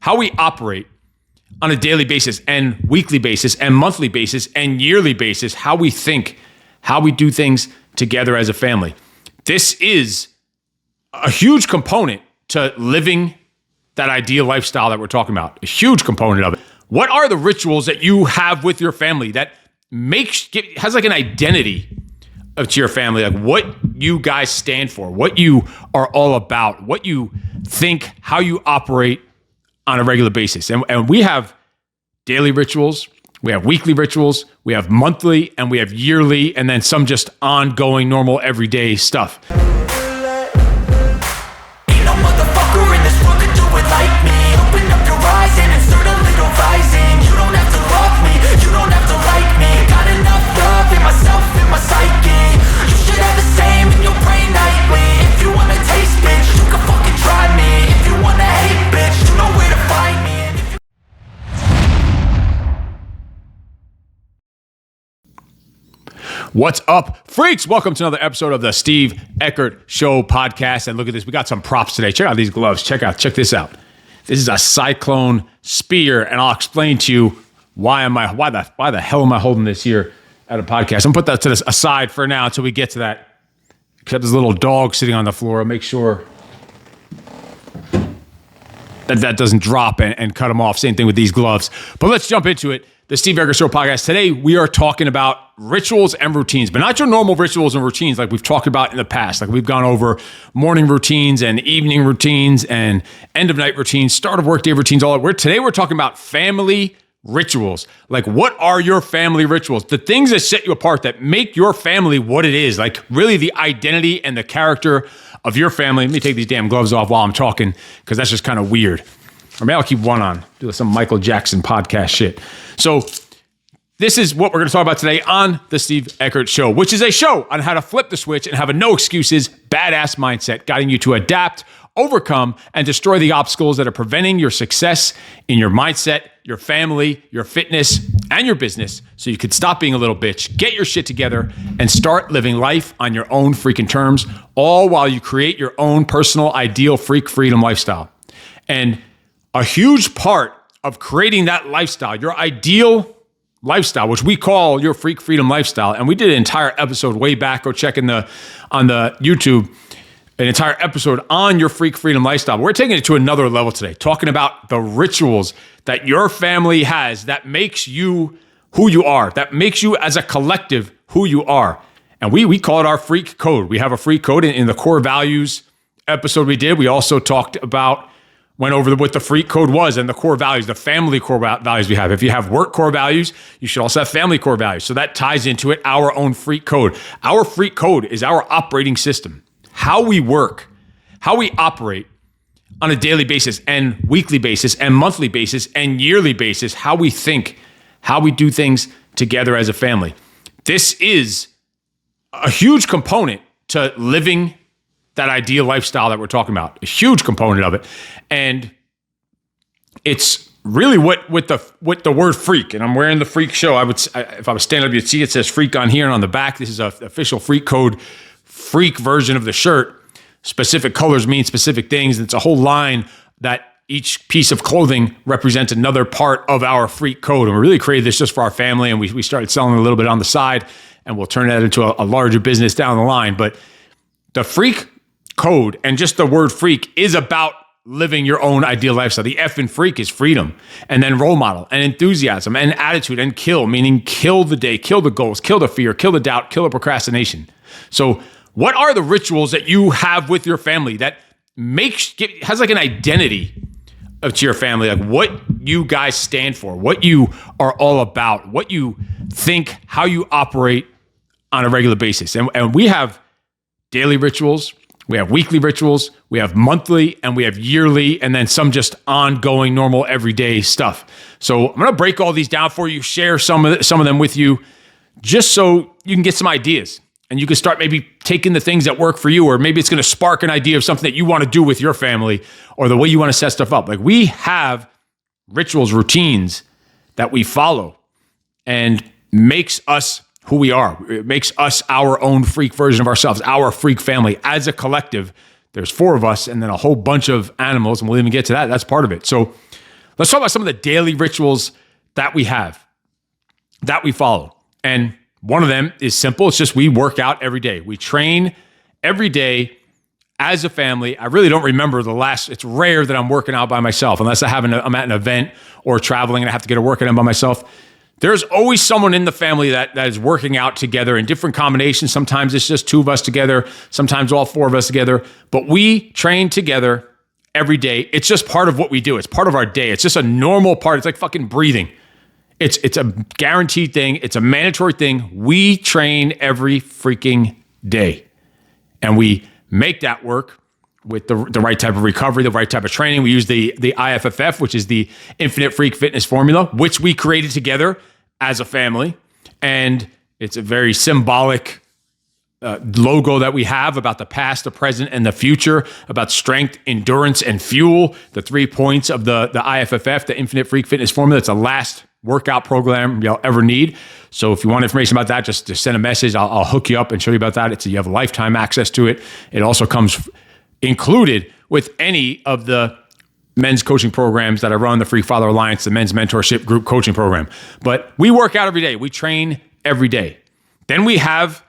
how we operate on a daily basis and weekly basis and monthly basis and yearly basis, how we think, how we do things together as a family. This is a huge component to living that ideal lifestyle that we're talking about, a huge component of it. What are the rituals that you have with your family that has like an identity to your family, like what you guys stand for, what you are all about, what you think, how you operate on a regular basis. And we have daily rituals, we have weekly rituals, we have monthly, and we have yearly, and then some just ongoing, normal, everyday stuff. Ain't no motherfucker in this world could do it like me. Open up your eyes and insert a little rising. You don't have to love me, you don't have to like me. Got enough love in myself, in my psyche. You should have the same in your brain nightly. If you wanna taste, bitch, you can fucking try me. If you wanna hate, bitch, you know where to find me. What's up, freaks? Welcome to another episode of the Steve Eckert Show podcast. And look at this, we got some props today. Check out these gloves. Check this out. This is a Cyclone Spear, and I'll explain to you why the hell am I holding this here at a podcast. I'm gonna put that to the aside for now until we get to that. Got this little dog sitting on the floor. I'll make sure that doesn't drop and cut them off. Same thing with these gloves. But let's jump into it. The Steve Eckert Show podcast. Today, we are talking about rituals and routines, but not your normal rituals and routines like we've talked about in the past. Like we've gone over morning routines and evening routines and end of night routines, start of workday routines, all that. Today, we're talking about family rituals. Like, what are your family rituals? The things that set you apart, that make your family what it is, like really the identity and the character of your family. Let me take these damn gloves off while I'm talking, because that's just kind of weird. Or maybe I'll keep one on, do some Michael Jackson podcast shit. So this is what we're going to talk about today on the Steve Eckert Show, which is a show on how to flip the switch and have a no excuses, badass mindset, guiding you to adapt, overcome, and destroy the obstacles that are preventing your success in your mindset, your family, your fitness, and your business, so you could stop being a little bitch, get your shit together, and start living life on your own freaking terms, all while you create your own personal ideal freak freedom lifestyle. And a huge part of creating that lifestyle, your ideal lifestyle, which we call your freak freedom lifestyle, and we did an entire episode way back, go check on the YouTube, an entire episode on your freak freedom lifestyle. We're taking it to another level today, talking about the rituals that your family has that makes you who you are, that makes you as a collective who you are. And we call it our freak code. We have a freak code in the core values episode we did. We also went over what the freak code was and the core values, the family core values we have. If you have work core values, you should also have family core values. So that ties into it, our own freak code. Our freak code is our operating system, how we work, how we operate on a daily basis and weekly basis and monthly basis and yearly basis, how we think, how we do things together as a family. This is a huge component to living that ideal lifestyle that we're talking about, a huge component of it. And it's really what the word freak, and I'm wearing the freak show. If I was standing up, you'd see it says freak on here, and on the back, this is an official freak code, freak version of the shirt. Specific colors mean specific things. It's a whole line that each piece of clothing represents another part of our freak code. And we really created this just for our family, and we started selling a little bit on the side, and we'll turn that into a larger business down the line. But the freak code and just the word freak is about living your own ideal lifestyle. The F in freak is freedom, and then role model and enthusiasm and attitude, and kill, meaning kill the day, kill the goals, kill the fear, kill the doubt, kill the procrastination. So what are the rituals that you have with your family that has like an identity to your family, like what you guys stand for, what you are all about, what you think, how you operate on a regular basis? And we have daily rituals, we have weekly rituals, we have monthly, and we have yearly, and then some just ongoing, normal, everyday stuff. So I'm going to break all these down for you, share some of them with you, just so you can get some ideas. And you can start maybe taking the things that work for you, or maybe it's going to spark an idea of something that you want to do with your family, or the way you want to set stuff up. Like, we have rituals, routines that we follow, and makes us who we are. It makes us our own freak version of ourselves, our freak family. As a collective, there's 4 of us and then a whole bunch of animals, and we'll even get to that. That's part of it. So Let's talk about some of the daily rituals that we have, that we follow. And one of them is simple. It's just we work out every day. We train every day as a family. I really don't remember it's rare that I'm working out by myself unless I'm at an event or traveling and I have to get a workout in by myself. There's always someone in the family that is working out together in different combinations. Sometimes it's just two of us together. Sometimes all four of us together. But we train together every day. It's just part of what we do. It's part of our day. It's just a normal part. It's like fucking breathing. It's a guaranteed thing. It's a mandatory thing. We train every freaking day. And we make that work with the right type of recovery, the right type of training. We use the IFFF, which is the Infinite Freak Fitness Formula, which we created together as a family. And it's a very symbolic logo that we have about the past, the present, and the future, about strength, endurance, and fuel, the 3 points of the IFFF, the Infinite Freak Fitness Formula. It's the last workout program you'll ever need. So if you want information about that, just send a message. I'll hook you up and show you about that. You have lifetime access to it. It also comes included with any of the men's coaching programs that I run, the Freak Father Alliance, the men's mentorship group coaching program. But we work out every day. We train every day. Then we have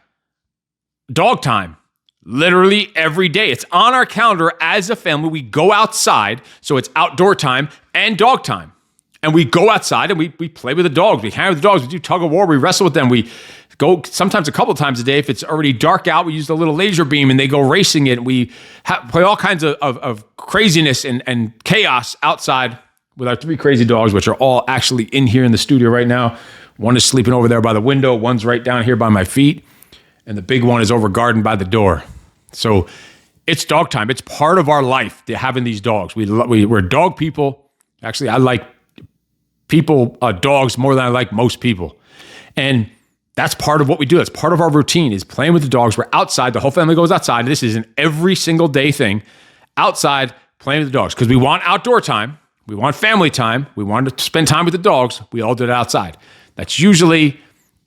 dog time, literally every day. It's on our calendar as a family. We go outside, so it's outdoor time and dog time. And we go outside and we play with the dogs. We hang with the dogs. We do tug of war. We wrestle with them. We go sometimes a couple times a day. If it's already dark out, we use the little laser beam and they go racing it. We play all kinds of craziness and chaos outside with our 3 crazy dogs, which are all actually in here in the studio right now. One is sleeping over there by the window. One's right down here by my feet. And the big one is over garden by the door. So it's dog time. It's part of our life, having these dogs. We're dog people. Actually, I like dogs more than I like most people. And that's part of what we do. That's part of our routine is playing with the dogs. We're outside. The whole family goes outside. This is an every single day thing. Outside, playing with the dogs. Because we want outdoor time. We want family time. We want to spend time with the dogs. We all do it outside. That's usually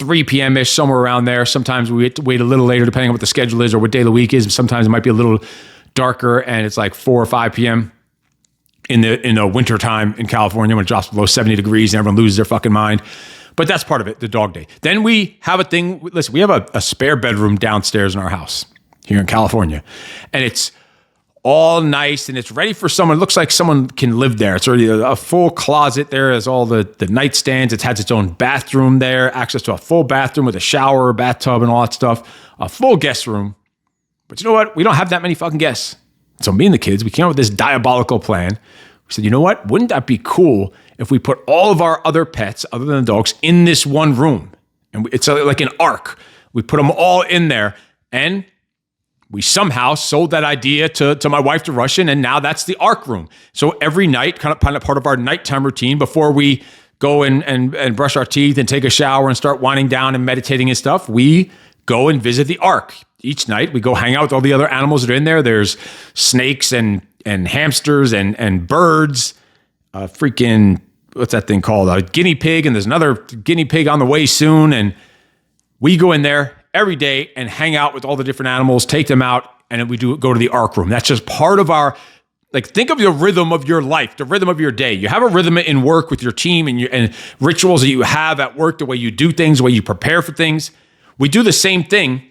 3 p.m.-ish, somewhere around there. Sometimes we wait a little later, depending on what the schedule is or what day of the week is. Sometimes it might be a little darker, and it's like 4 or 5 p.m. in the winter time in California when it drops below 70 degrees and everyone loses their fucking mind. But that's part of it, the dog day. Then we have a thing. Listen, we have a spare bedroom downstairs in our house here in California, and it's all nice and it's ready for someone. It looks like someone can live there. It's already a full closet there. Has all the nightstands. It has its own bathroom there, access to a full bathroom with a shower, bathtub, and all that stuff. A full guest room. But you know what? We don't have that many fucking guests. So me and the kids, we came up with this diabolical plan. We said, you know what? Wouldn't that be cool if we put all of our other pets, other than the dogs, in this one room? And it's like an ark. We put them all in there, and we somehow sold that idea to my wife, to Russian, and now that's the ark room. So every night, kind of part of our nighttime routine, before we go and brush our teeth and take a shower and start winding down and meditating and stuff, we go and visit the ark. Each night, we go hang out with all the other animals that are in there. There's snakes and hamsters and birds, freaking, what's that thing called? A guinea pig, and there's another guinea pig on the way soon. And we go in there every day and hang out with all the different animals, take them out, and then we go to the ark room. That's just part of our, think of the rhythm of your life, the rhythm of your day. You have a rhythm in work with your team and rituals that you have at work, the way you do things, the way you prepare for things. We do the same thing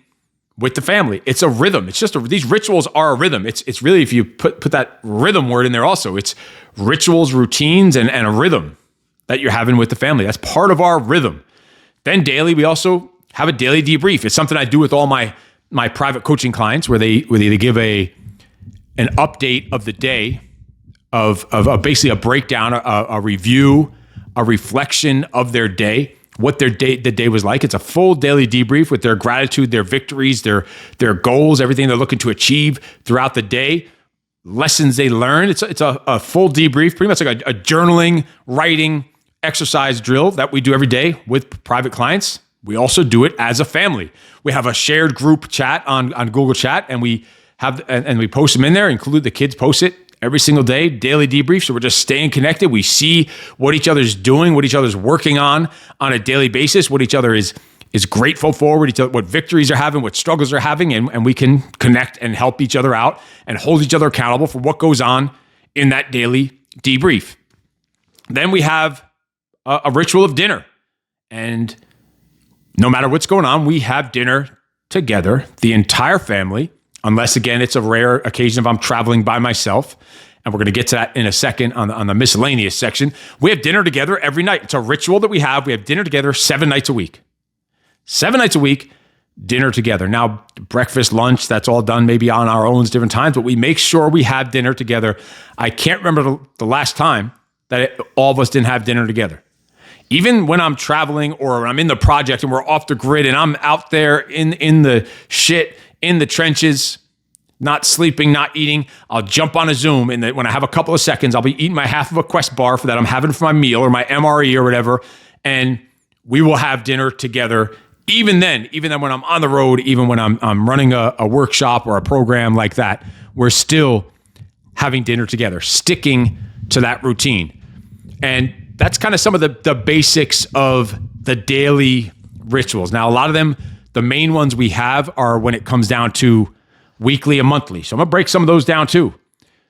with the family. It's a rhythm. It's just these rituals are a rhythm. It's really, if you put that rhythm word in there also, it's rituals, routines, and a rhythm that you're having with the family. That's part of our rhythm. Then daily, we also have a daily debrief. It's something I do with all my private coaching clients, where they give an update of the day, of basically a breakdown, a review, a reflection of their day, what the day was like. It's a full daily debrief with their gratitude, their victories, their goals, everything they're looking to achieve throughout the day, lessons they learned. It's a full debrief, pretty much like a journaling, writing, exercise drill that we do every day with private clients. We also do it as a family. We have a shared group chat on Google Chat, and we post them in there, include the kids, post it every single day, daily debrief. So we're just staying connected. We see what each other's doing, what each other's working on a daily basis, what each other is grateful for, what victories are having, what struggles are having, and we can connect and help each other out and hold each other accountable for what goes on in that daily debrief. Then we have a ritual of dinner. And no matter what's going on, we have dinner together, the entire family, unless, again, it's a rare occasion if I'm traveling by myself. And we're going to get to that in a second on the miscellaneous section. We have dinner together every night. It's a ritual that we have. We have dinner together 7 nights a week. 7 nights a week, dinner together. Now, breakfast, lunch, that's all done maybe on our own different times, but we make sure we have dinner together. I can't remember the last time that all of us didn't have dinner together. Even when I'm traveling or I'm in the project and we're off the grid and I'm out there in the shit, in the trenches, not sleeping, not eating, I'll jump on a Zoom, and when I have a couple of seconds, I'll be eating my half of a Quest bar for that I'm having for my meal or my MRE or whatever, and we will have dinner together. Even then when I'm on the road, even when I'm running a workshop or a program like that, we're still having dinner together, sticking to that routine. And that's kind of some of the basics of the daily rituals. Now, a lot of them, the main ones we have are when it comes down to weekly and monthly. So I'm going to break some of those down too.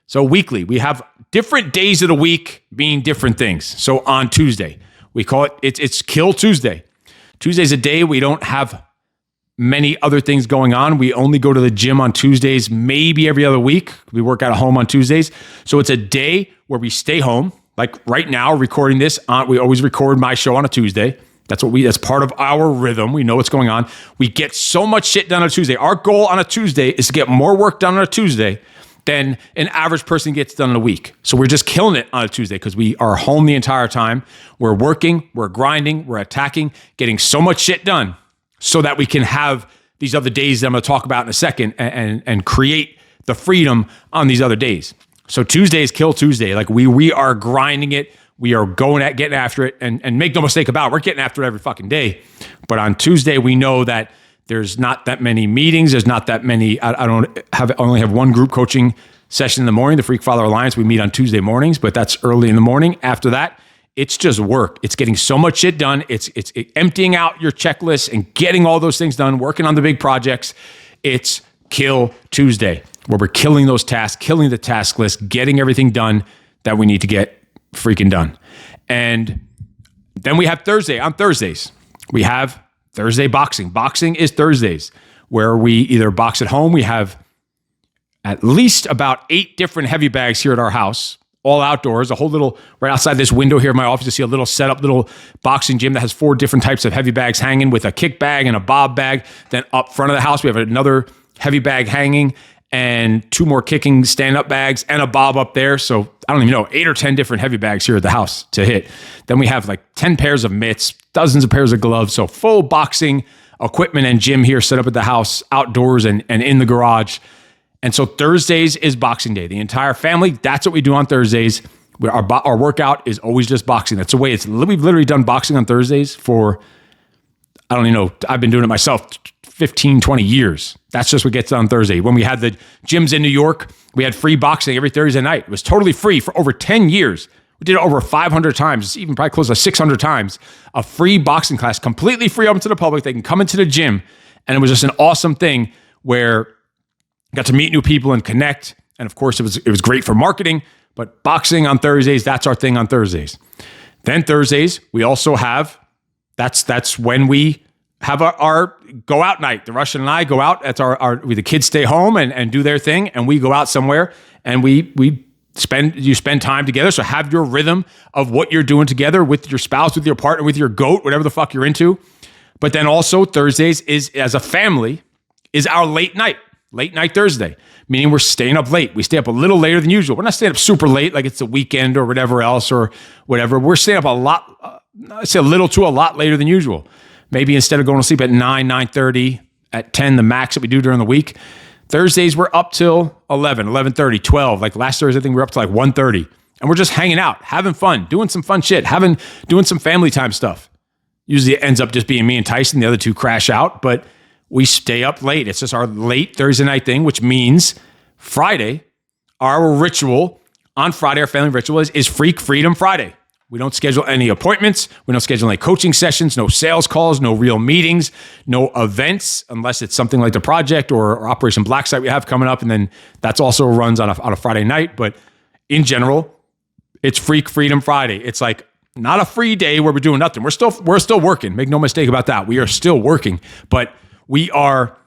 So weekly, we have different days of the week being different things. So on Tuesday, we call it's Kill Tuesday. Tuesday's a day we don't have many other things going on. We only go to the gym on Tuesdays, maybe every other week. We work out at home on Tuesdays. So it's a day where we stay home. Like right now, recording this, we always record my show on a Tuesday. That's part of our rhythm. We know what's going on. We get so much shit done on a Tuesday. Our goal on a Tuesday is to get more work done on a Tuesday than an average person gets done in a week. So we're just killing it on a Tuesday because we are home the entire time. We're working, we're grinding, we're attacking, getting so much shit done so that we can have these other days that I'm going to talk about in a second and create the freedom on these other days. So Tuesday is Kill Tuesday. Like we are grinding it. We are getting after it, and make no mistake about it, we're getting after it every fucking day. But on Tuesday, we know that there's not that many meetings. There's not that many. I only have one group coaching session in the morning, the Freak Father Alliance. We meet on Tuesday mornings, but that's early in the morning. After that, it's just work. It's getting so much shit done. It's emptying out your checklist and getting all those things done, working on the big projects. It's Kill Tuesday, where we're killing those tasks, killing the task list, getting everything done that we need to get freaking done. And then we have Thursday. On Thursdays, we have Thursday boxing. Boxing is Thursdays, where we either box at home. We have at least about 8 different heavy bags here at our house, all outdoors. A whole little, right outside this window here in my office, you see a little setup, little boxing gym that has 4 different types of heavy bags hanging with a kick bag and a bob bag. Then up front of the house, we have another heavy bag hanging and 2 more kicking stand-up bags and a bob up there. So I don't even know, 8 or 10 different heavy bags here at the house to hit. Then we have like 10 pairs of mitts, dozens of pairs of gloves. So full boxing equipment and gym here set up at the house, outdoors and in the garage. And so Thursdays is Boxing Day. The entire family, that's what we do on Thursdays. Our workout is always just boxing. That's the way we've literally done boxing on Thursdays for, I don't even know, I've been doing it myself 15, 20 years. That's just what gets done on Thursday. When we had the gyms in New York, we had free boxing every Thursday night. It was totally free for over 10 years. We did it over 500 times, even probably close to 600 times, a free boxing class, completely free open to the public. They can come into the gym. And it was just an awesome thing where I got to meet new people and connect. And of course, it was great for marketing, but boxing on Thursdays, that's our thing on Thursdays. Then Thursdays, we also have, that's when we have our go out night. The Russian and I go out. That's the kids stay home and do their thing, and we go out somewhere and you spend time together. So have your rhythm of what you're doing together with your spouse, with your partner, with your goat, whatever the fuck you're into. But then also Thursdays is, as a family, is our late night Thursday, meaning we're staying up late. We stay up a little later than usual. We're not staying up super late like it's the weekend or whatever else or whatever. We're staying up a lot, I'd say a lot later than usual. Maybe instead of going to sleep at 9:30, at 10, the max that we do during the week, Thursdays we're up till 11:30, 12. Like last Thursday, I think we were up to like 1:30. And we're just hanging out, having fun, doing some fun shit, doing some family time stuff. Usually it ends up just being me and Tyson. The other 2 crash out, but we stay up late. It's just our late Thursday night thing, which means Friday, our ritual on Friday, our family ritual is Freak Freedom Friday. We don't schedule any appointments. We don't schedule any coaching sessions, no sales calls, no real meetings, no events, unless it's something like the project or Operation Black Site we have coming up. And then that's also runs on a Friday night. But in general, It's Freak Freedom Friday. It's like not a free day where we're doing nothing. We're still working. Make no mistake about that. We are still working, but we are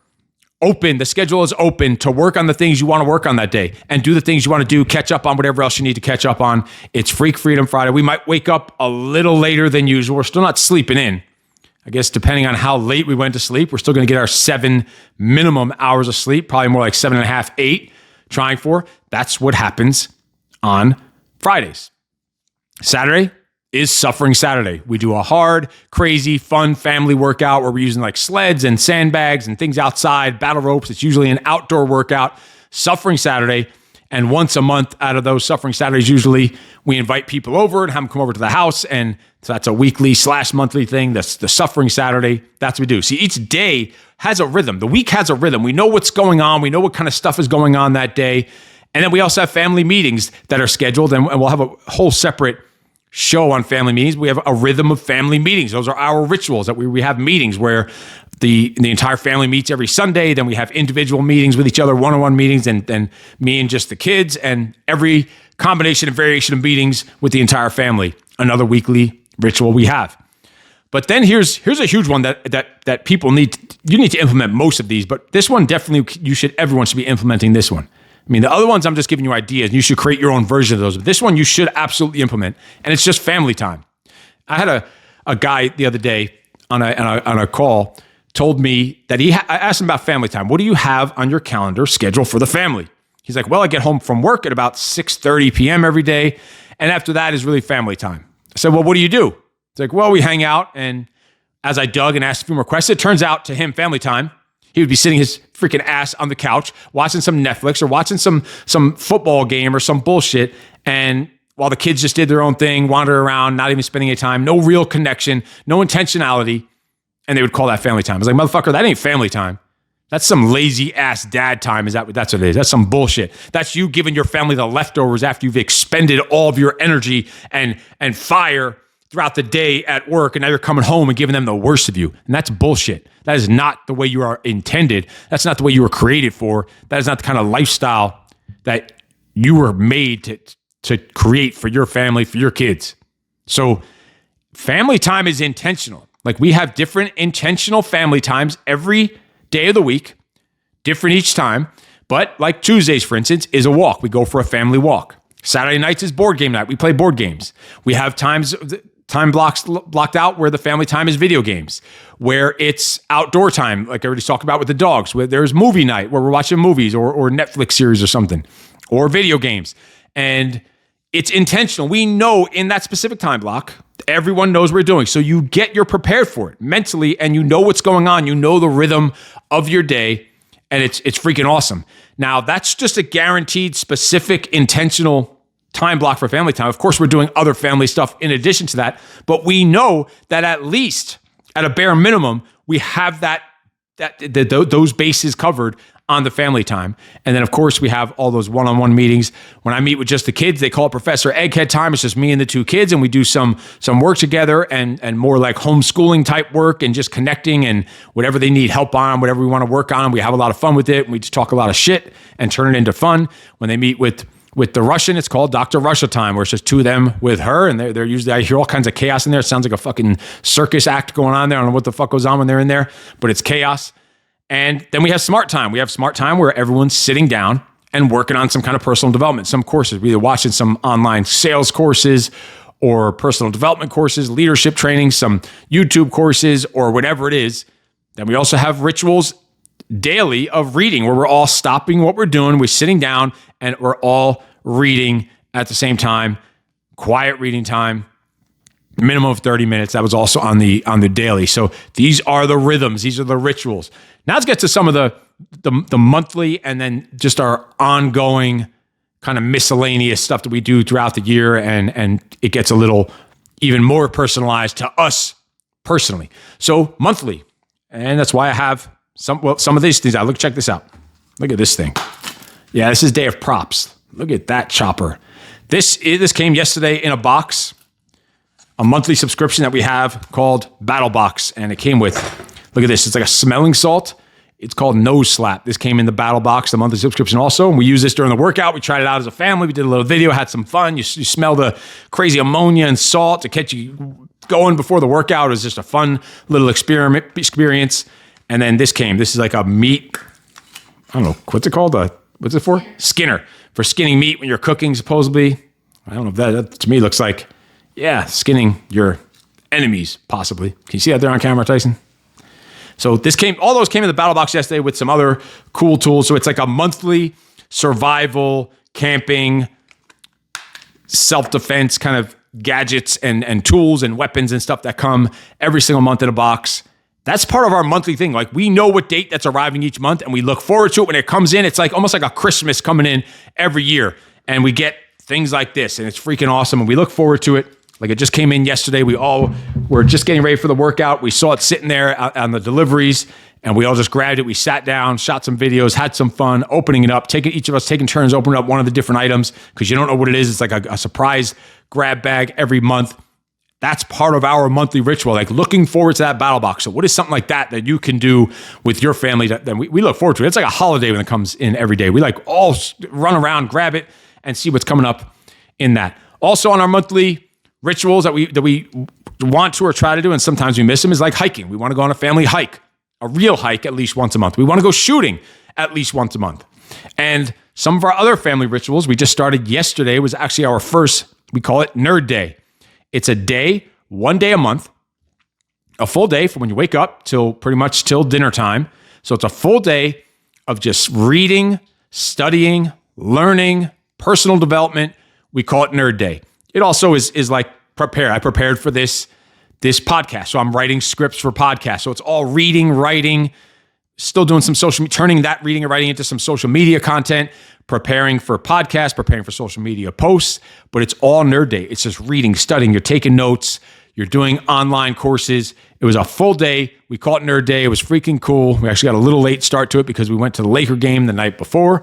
open. The schedule is open to work on the things you want to work on that day and do the things you want to do, catch up on whatever else you need to catch up on. It's Freak Freedom Friday. We might wake up a little later than usual. We're still not sleeping in. I guess depending on how late we went to sleep, we're still going to get our 7 minimum hours of sleep, probably more like 7.5, 8, trying for. That's what happens on Fridays. Saturday is Suffering Saturday. We do a hard, crazy, fun family workout where we're using like sleds and sandbags and things outside, battle ropes. It's usually an outdoor workout. Suffering Saturday. And once a month out of those Suffering Saturdays, usually we invite people over and have them come over to the house. And so that's a weekly/monthly thing. That's the Suffering Saturday. That's what we do. See, each day has a rhythm. The week has a rhythm. We know what's going on. We know what kind of stuff is going on that day. And then we also have family meetings that are scheduled. And we'll have a whole separate show on family meetings. We have a rhythm of family meetings. Those are our rituals that we have meetings where the entire family meets every Sunday. Then we have individual meetings with each other, one-on-one meetings, and then me and just the kids, and every combination and variation of meetings with the entire family. Another weekly ritual we have. But then here's a huge one that people need. You need to implement most of these, but this one definitely everyone should be implementing this one. I mean, the other ones I'm just giving you ideas, and you should create your own version of those. But this one you should absolutely implement, and it's just family time. I had a guy the other day on a call told me that I asked him about family time. What do you have on your calendar scheduled for the family? He's like, well, I get home from work at about 6:30 p.m. every day, and after that is really family time. I said, well, what do you do? He's like, well, we hang out, and as I dug and asked a few more questions, it turns out to him, family time, he would be sitting his freaking ass on the couch, watching some Netflix or watching some football game or some bullshit, and while the kids just did their own thing, wandered around, not even spending any time, no real connection, no intentionality, and they would call that family time. I was like, motherfucker, that ain't family time. That's some lazy ass dad time. That's what it is. That's some bullshit. That's you giving your family the leftovers after you've expended all of your energy and fire throughout the day at work, and now you're coming home and giving them the worst of you. And that's bullshit. That is not the way you are intended. That's not the way you were created for. That is not the kind of lifestyle that you were made to create for your family, for your kids. So family time is intentional. Like, we have different intentional family times every day of the week, different each time. But like Tuesdays, for instance, is a walk. We go for a family walk. Saturday nights is board game night. We play board games. We have time blocks blocked out where the family time is video games, where it's outdoor time, like I already talked about with the dogs, where there's movie night where we're watching movies or Netflix series or something, or video games. And it's intentional. We know in that specific time block, everyone knows what we're doing. So you're prepared for it mentally, and you know what's going on. You know the rhythm of your day, and it's freaking awesome. Now, that's just a guaranteed, specific, intentional time block for family time. Of course, we're doing other family stuff in addition to that, but we know that at least at a bare minimum, we have those bases covered on the family time. And then, of course, we have all those one-on-one meetings. When I meet with just the kids, they call it Professor Egghead time. It's just me and the two kids, and we do some work together and more like homeschooling type work and just connecting and whatever they need help on, whatever we want to work on. We have a lot of fun with it. We just talk a lot of shit and turn it into fun. When they meet with the Russian, it's called Dr. Russia time, where it's just two of them with her, and they're usually, I hear all kinds of chaos in there. It sounds like a fucking circus act going on there. I don't know what the fuck goes on when they're in there, but it's chaos. And then we have smart time. We have smart time where everyone's sitting down and working on some kind of personal development, some courses. We're either watching some online sales courses or personal development courses, leadership training, some YouTube courses, or whatever it is. Then we also have rituals daily of reading, where we're all stopping what we're doing. We're sitting down and we're all reading at the same time. Quiet reading time, minimum of 30 minutes. That was also on the daily. So these are the rhythms. These are the rituals. Now let's get to some of the monthly and then just our ongoing kind of miscellaneous stuff that we do throughout the year. And it gets a little even more personalized to us personally. So monthly. And that's why I have some of these things. Check this out. Look at this thing. Yeah, this is Day of Props. Look at that chopper. This came yesterday in a box, a monthly subscription that we have called Battle Box, and it came with, look at this. It's like a smelling salt. It's called Nose Slap. This came in the battle box, the monthly subscription also. And we use this during the workout. We tried it out as a family. We did a little video, had some fun. You smell the crazy ammonia and salt to get you going before the workout. It was just a fun little experience. And then this came. This is like a meat, I don't know, what's it called? What's it for? Skinner. For skinning meat when you're cooking, supposedly. I don't know if that to me looks like, skinning your enemies, possibly. Can you see that there on camera, Tyson? So all those came in the battle box yesterday with some other cool tools. So it's like a monthly survival, camping, self-defense kind of gadgets and tools and weapons and stuff that come every single month in a box. That's part of our monthly thing. Like, we know what date that's arriving each month, and we look forward to it when it comes in. It's like almost like a Christmas coming in every year. And we get things like this, and it's freaking awesome. And we look forward to it. Like, it just came in yesterday. We all were just getting ready for the workout. We saw it sitting there on the deliveries, and we all just grabbed it. We sat down, shot some videos, had some fun, opening it up, each of us taking turns opening up one of the different items, because you don't know what it is. It's like a surprise grab bag every month. That's part of our monthly ritual, like looking forward to that battle box. So what is something like that you can do with your family that we look forward to? It's like a holiday when it comes in every day. We like all run around, grab it, and see what's coming up in that. Also on our monthly rituals that we want to or try to do, and sometimes we miss them, is like hiking. We want to go on a family hike, a real hike at least once a month. We want to go shooting at least once a month. And some of our other family rituals we just started yesterday was actually our first, we call it Nerd Day. It's a day, one day a month, a full day from when you wake up till pretty much till dinner time. So it's a full day of just reading, studying, learning, personal development. We call it Nerd Day. It also is like prepare. I prepared for this podcast. So I'm writing scripts for podcasts. So it's all reading, writing, still doing some turning that reading and writing into some social media content, preparing for podcasts, preparing for social media posts, but it's all Nerd Day. It's just reading, studying, you're taking notes, you're doing online courses. It was a full day. We call it Nerd Day. It was freaking cool. We actually got a little late start to it because we went to the Laker game the night before,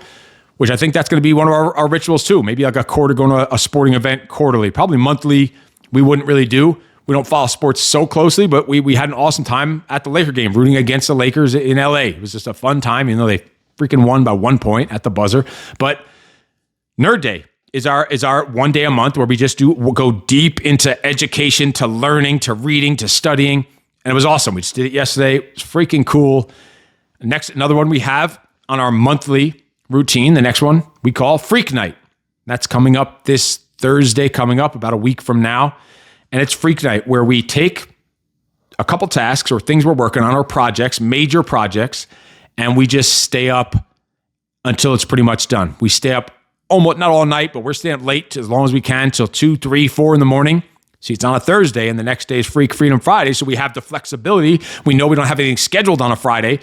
which I think that's going to be one of our rituals too. Maybe like going to a sporting event quarterly, probably monthly. We wouldn't really do. We don't follow sports so closely, but we had an awesome time at the Laker game, rooting against the Lakers in LA. It was just a fun time, even though they freaking won by 1 point at the buzzer. But Nerd Day is our one day a month where we'll go deep into education, to learning, to reading, to studying. And it was awesome. We just did it yesterday. It was freaking cool. Another one we have on our monthly routine, the next one we call Freak Night. That's coming up this Thursday, about a week from now. And it's Freak Night, where we take a couple tasks or things we're working on, or projects, major projects, and we just stay up until it's pretty much done. We stay up almost, not all night, but we're staying up late as long as we can till 2, 3, 4 in the morning. See, it's on a Thursday, and the next day is Freedom Friday, so we have the flexibility. We know we don't have anything scheduled on a Friday.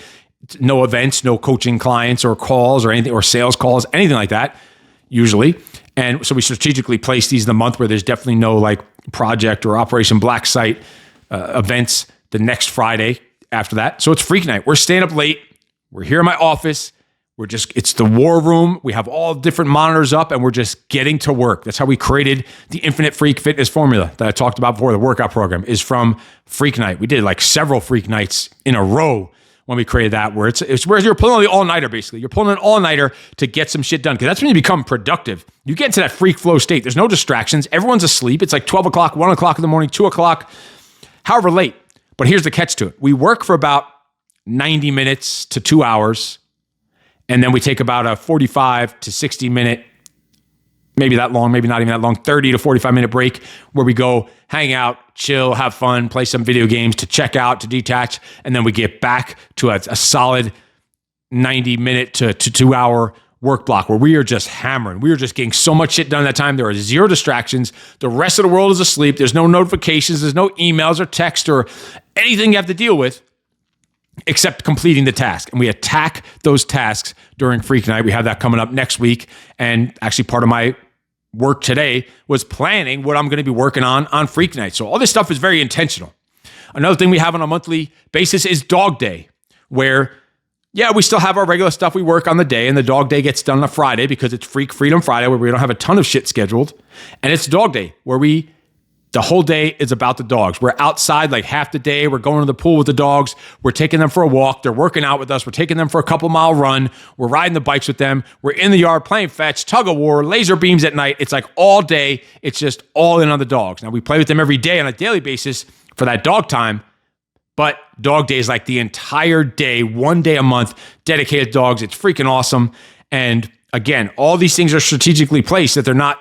No events, no coaching clients or calls or anything, or sales calls, anything like that, usually. And so we strategically place these in the month where there's definitely no like project or Operation Black Site events the next Friday after that. So it's Freak Night. We're staying up late. We're here in my office. It's the war room. We have all different monitors up, and we're just getting to work. That's how we created the Infinite Freak Fitness formula that I talked about before. The workout program is from Freak Night. We did like several Freak Nights in a row when we created that, where it's where you're pulling the all-nighter, basically. You're pulling an all-nighter to get some shit done, because that's when you become productive. You get into that freak flow state. There's no distractions. Everyone's asleep. It's like 12 o'clock, 1 o'clock in the morning, 2 o'clock, however late. But here's the catch to it. We work for about 90 minutes to 2 hours, and then we take about a 45 to 60 minute, maybe that long, maybe not even that long, 30 to 45 minute break, where we go hang out, chill, have fun, play some video games, to check out, to detach, and then we get back to a solid 90 minute to 2 hour work block where we are just hammering. We are just getting so much shit done that time. There are zero distractions. The rest of the world is asleep. There's no notifications. There's no emails or text or anything you have to deal with except completing the task. And we attack those tasks during Freak Night. We have that coming up next week. And actually part of my work today was planning what I'm going to be working on Freak Night. So all this stuff is very intentional. Another thing we have on a monthly basis is Dog Day, where, we still have our regular stuff we work on the day, and the Dog Day gets done on a Friday because it's Freedom Friday, where we don't have a ton of shit scheduled. And it's Dog Day, where we The whole day is about the dogs. We're outside like half the day. We're going to the pool with the dogs. We're taking them for a walk. They're working out with us. We're taking them for a couple-mile run. We're riding the bikes with them. We're in the yard playing fetch, tug of war, laser beams at night. It's like all day. It's just all in on the dogs. Now, we play with them every day on a daily basis for that dog time, but dog day is like the entire day, one day a month, dedicated to dogs. It's freaking awesome. And again, all these things are strategically placed that they're not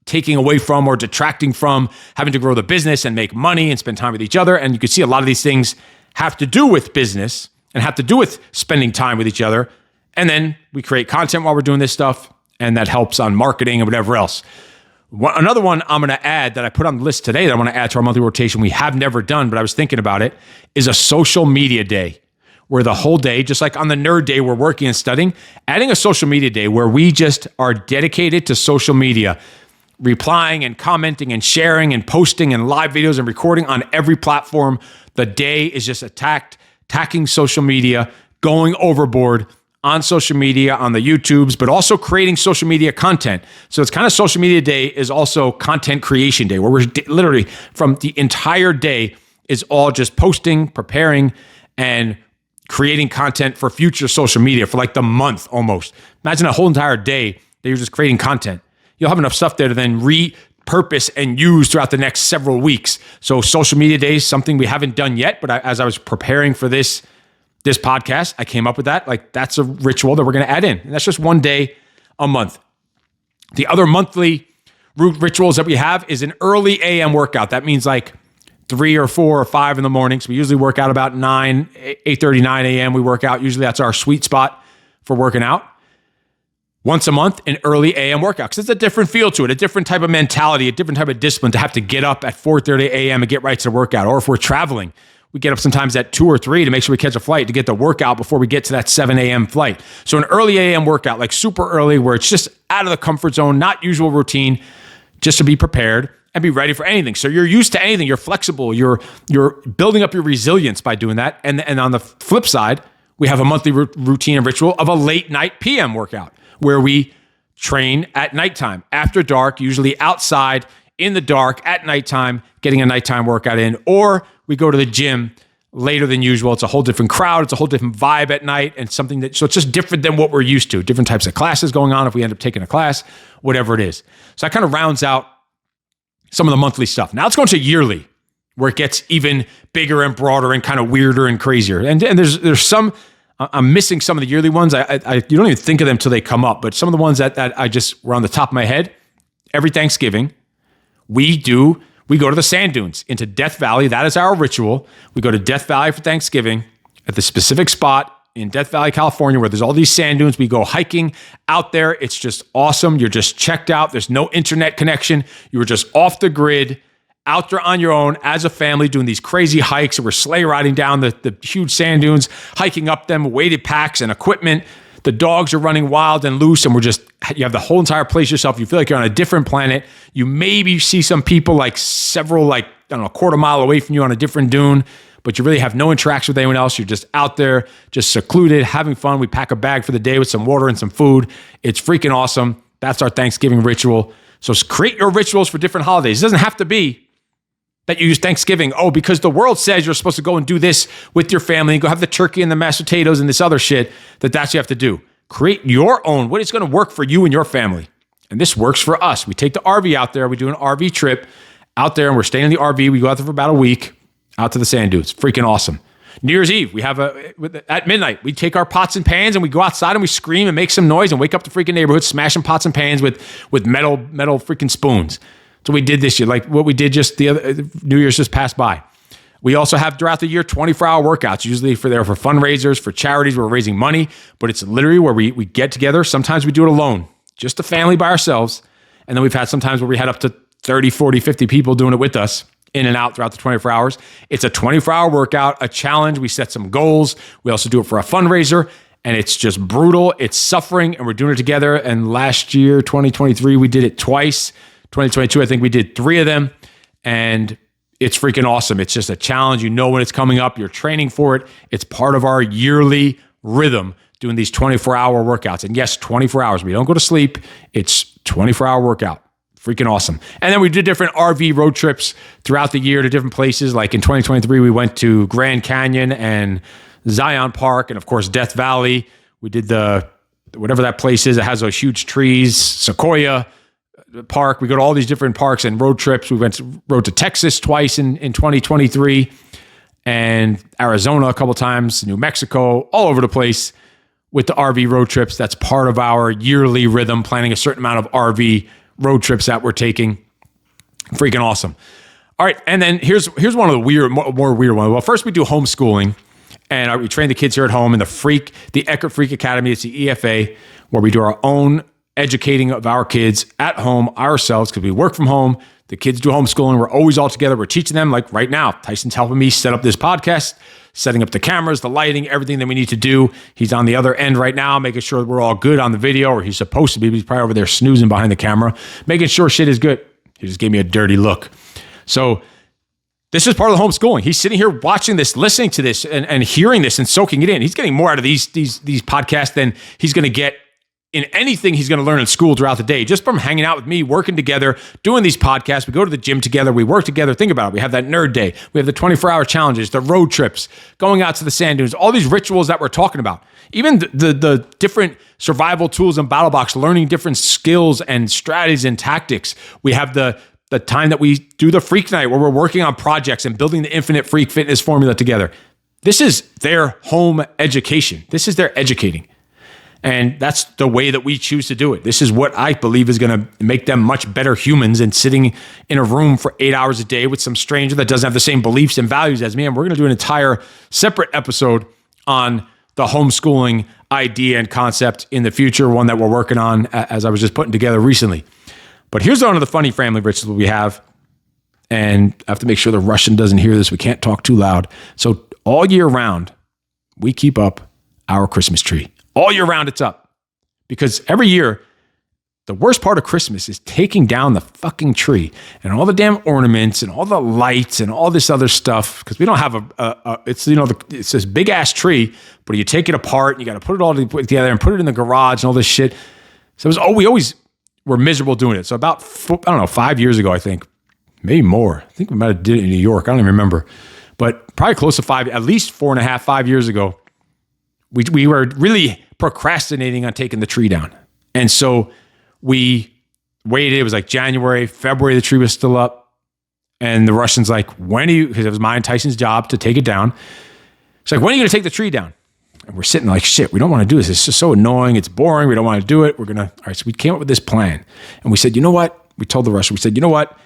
taking away from or detracting from having to grow the business and make money and spend time with each other. And you can see a lot of these things have to do with business and have to do with spending time with each other. And then we create content while we're doing this stuff, and that helps on marketing and whatever else. Another one I'm going to add that I put on the list today that I want to add to our monthly rotation we have never done, but I was thinking about it, is a social media day, where the whole day, just like on the nerd day we're working and studying, adding a social media day where we just are dedicated to social media, replying and commenting and sharing and posting and live videos and recording on every platform. The day is just attacking social media, going overboard on social media, on the YouTubes, but also creating social media content. So it's kind of social media day is also content creation day, where we're literally from the entire day is all just posting, preparing, and creating content for future social media for like the month almost. Imagine a whole entire day that you're just creating content. You'll have enough stuff there to then repurpose and use throughout the next several weeks. So social media days, something we haven't done yet, but as I was preparing for this podcast, I came up with that. Like, that's a ritual that we're going to add in. And that's just one day a month. The other monthly rituals that we have is an early AM workout. That means like 3 or 4 or 5 in the morning. So we usually work out about 8:30, 9 a.m. We work out. Usually that's our sweet spot for working out. Once a month, an early AM workout, because it's a different feel to it, a different type of mentality, a different type of discipline to have to get up at 4:30 a.m. and get right to the workout. Or if we're traveling, we get up sometimes at 2 or 3 to make sure we catch a flight to get the workout before we get to that 7 a.m. flight. So an early AM workout, like super early, where it's just out of the comfort zone, not usual routine, just to be prepared and be ready for anything. So you're used to anything. You're flexible. You're building up your resilience by doing that. And on the flip side, we have a monthly routine and ritual of a late night PM workout, where we train at nighttime, after dark, usually outside in the dark at nighttime, getting a nighttime workout in, or we go to the gym later than usual. It's a whole different crowd. It's a whole different vibe at night, and so it's just different than what we're used to. Different types of classes going on if we end up taking a class, whatever it is. So that kind of rounds out some of the monthly stuff. Now let's go into yearly, where it gets even bigger and broader and kind of weirder and crazier. And there's some, I'm missing some of the yearly ones. You don't even think of them till they come up, but some of the ones that I just were on the top of my head. Every Thanksgiving, we go to the sand dunes into Death Valley. That is our ritual. We go to Death Valley for Thanksgiving at the specific spot in Death Valley, California, where there's all these sand dunes. We go hiking out there. It's just awesome. You're just checked out. There's no internet connection. You were just off the grid, out there on your own as a family, doing these crazy hikes. We're sleigh riding down the huge sand dunes, hiking up them, weighted packs and equipment. The dogs are running wild and loose, and you have the whole entire place yourself. You feel like you're on a different planet. You maybe see some people like several, a quarter mile away from you on a different dune, but you really have no interaction with anyone else. You're just out there, just secluded, having fun. We pack a bag for the day with some water and some food. It's freaking awesome. That's our Thanksgiving ritual. So create your rituals for different holidays. It doesn't have to be that you use Thanksgiving, because the world says you're supposed to go and do this with your family and go have the turkey and the mashed potatoes and this other shit, that's what you have to do. Create your own, what is going to work for you and your family. And this works for us. We take the RV out there. We do an RV trip out there, and we're staying in the RV. We go out there for about a week, out to the sand dunes. Freaking awesome. New Year's Eve, we have at midnight, we take our pots and pans and we go outside and we scream and make some noise and wake up the freaking neighborhood, smashing pots and pans with metal freaking spoons. So we did this year, like what we did just the other New Year's just passed by. We also have throughout the year 24-hour workouts, usually for fundraisers, for charities. We're raising money, but it's literally where we get together. Sometimes we do it alone, just a family by ourselves. And then we've had sometimes where we had up to 30, 40, 50 people doing it with us in and out throughout the 24 hours. It's a 24-hour workout, a challenge. We set some goals. We also do it for a fundraiser, and it's just brutal. It's suffering, and we're doing it together. And last year, 2023, we did it twice. 2022, I think we did 3 of them, and it's freaking awesome. It's just a challenge. You know when it's coming up. You're training for it. It's part of our yearly rhythm, doing these 24-hour workouts. And yes, 24 hours. We don't go to sleep. It's 24-hour workout. Freaking awesome. And then we did different RV road trips throughout the year to different places. Like in 2023, we went to Grand Canyon and Zion Park and, of course, Death Valley. We did whatever that place is. It has those huge trees, Sequoia Park. We go to all these different parks and road trips. We rode to Texas twice in 2023 and Arizona a couple times, New Mexico, all over the place with the RV road trips. That's part of our yearly rhythm, planning a certain amount of RV road trips that we're taking. Freaking awesome. All right, and then here's one of the more weird ones. Well, first we do homeschooling, and we train the kids here at home in the Eckert Freak Academy. It's the EFA, where we do our own educating of our kids at home ourselves because we work from home. The kids do homeschooling. We're always all together. We're teaching them, like right now. Tyson's helping me set up this podcast, setting up the cameras, the lighting, everything that we need to do. He's on the other end right now, making sure we're all good on the video, or he's supposed to be. He's probably over there snoozing behind the camera, making sure shit is good. He just gave me a dirty look. So this is part of the homeschooling. He's sitting here watching this, listening to this, and hearing this and soaking it in. He's getting more out of these podcasts than he's going to get in anything he's going to learn in school throughout the day, just from hanging out with me, working together, doing these podcasts. We go to the gym together. We work together. Think about it. We have that nerd day. We have the 24-hour challenges, the road trips, going out to the sand dunes, all these rituals that we're talking about. Even the different survival tools in BattleBox, learning different skills and strategies and tactics. We have the time that we do the Freak Night where we're working on projects and building the Infinite Freak Fitness formula together. This is their home education. This is their educating. And that's the way that we choose to do it. This is what I believe is going to make them much better humans than sitting in a room for 8 hours a day with some stranger that doesn't have the same beliefs and values as me. And we're going to do an entire separate episode on the homeschooling idea and concept in the future, one that we're working on as I was just putting together recently. But here's one of the funny family rituals we have. And I have to make sure the Russian doesn't hear this. We can't talk too loud. So all year round, we keep up our Christmas tree. All year round, it's up. Because every year, the worst part of Christmas is taking down the fucking tree and all the damn ornaments and all the lights and all this other stuff. Because we don't have it's this big ass tree, but you take it apart and you got to put it all together and put it in the garage and all this shit. So we always were miserable doing it. So about, 5 years ago, I think, maybe more. I think we might have did it in New York. I don't even remember. But probably close to 5, at least 4.5, 5 years ago, we were really procrastinating on taking the tree down. And so we waited. It was like January, February, the tree was still up. And the Russian's like, because it was mine and Tyson's job to take it down. It's like, when are you going to take the tree down? And we're sitting like, shit, we don't want to do this. It's just so annoying. It's boring. We don't want to do it. All right, so we came up with this plan. And we said, you know what? We told the Russian, we said, you know what?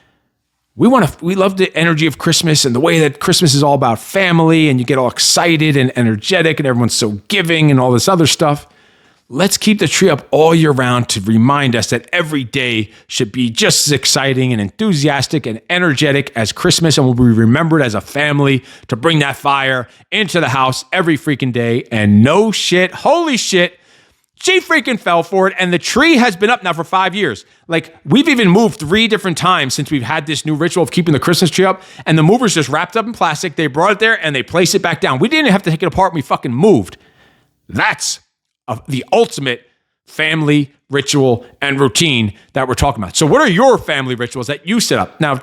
We love the energy of Christmas and the way that Christmas is all about family and you get all excited and energetic and everyone's so giving and all this other stuff. Let's keep the tree up all year round to remind us that every day should be just as exciting and enthusiastic and energetic as Christmas, and we'll be remembered as a family to bring that fire into the house every freaking day. And no shit, holy shit, she freaking fell for it, and the tree has been up now for 5 years. Like, we've even moved 3 different times since we've had this new ritual of keeping the Christmas tree up, and the mover's just wrapped up in plastic. They brought it there, and they placed it back down. We didn't have to take it apart. We fucking moved. That's the ultimate family ritual and routine that we're talking about. So what are your family rituals that you set up? Now,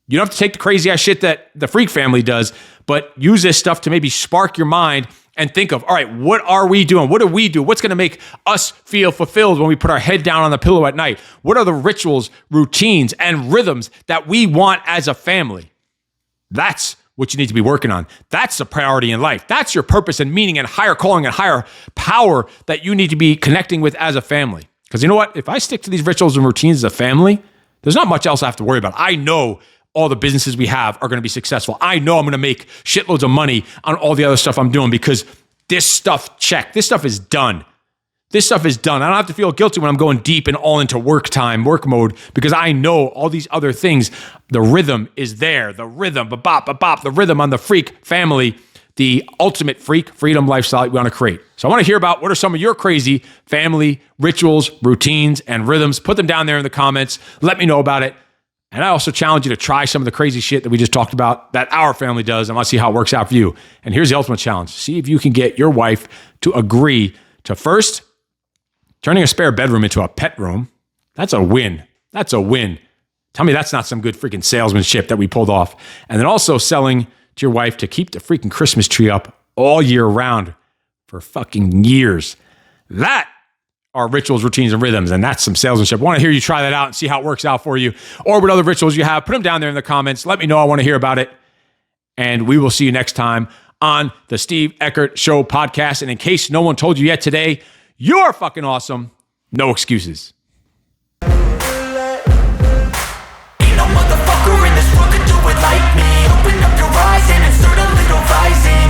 you don't have to take the crazy ass shit that the Freak family does, but use this stuff to maybe spark your mind and think of, all right, what are we doing? What do we do? What's going to make us feel fulfilled when we put our head down on the pillow at night? What are the rituals, routines, and rhythms that we want as a family? That's what you need to be working on. That's the priority in life. That's your purpose and meaning and higher calling and higher power that you need to be connecting with as a family. Because you know what? If I stick to these rituals and routines as a family, there's not much else I have to worry about. I know all the businesses we have are going to be successful. I know I'm going to make shitloads of money on all the other stuff I'm doing because this stuff, check. This stuff is done. This stuff is done. I don't have to feel guilty when I'm going deep and all into work mode, because I know all these other things. The rhythm is there. The rhythm, the rhythm on the Freak family, the ultimate freak freedom lifestyle we want to create. So I want to hear about what are some of your crazy family rituals, routines, and rhythms. Put them down there in the comments. Let me know about it. And I also challenge you to try some of the crazy shit that we just talked about that our family does. I want to see how it works out for you. And here's the ultimate challenge. See if you can get your wife to agree to, first, turning a spare bedroom into a pet room. That's a win. That's a win. Tell me that's not some good freaking salesmanship that we pulled off. And then also selling to your wife to keep the freaking Christmas tree up all year round for fucking years. That are rituals, routines, and rhythms, and that's some salesmanship. I want to hear you try that out and see how it works out for you, or what other rituals you have. Put them down there in the comments. Let me know. I want to hear about it. And we will see you next time on the Steve Eckert Show podcast. And in case no one told you yet today, you're fucking awesome. No excuses. Ain't no motherfucker in this world could do it like me. Open up your eyes and insert a little rising.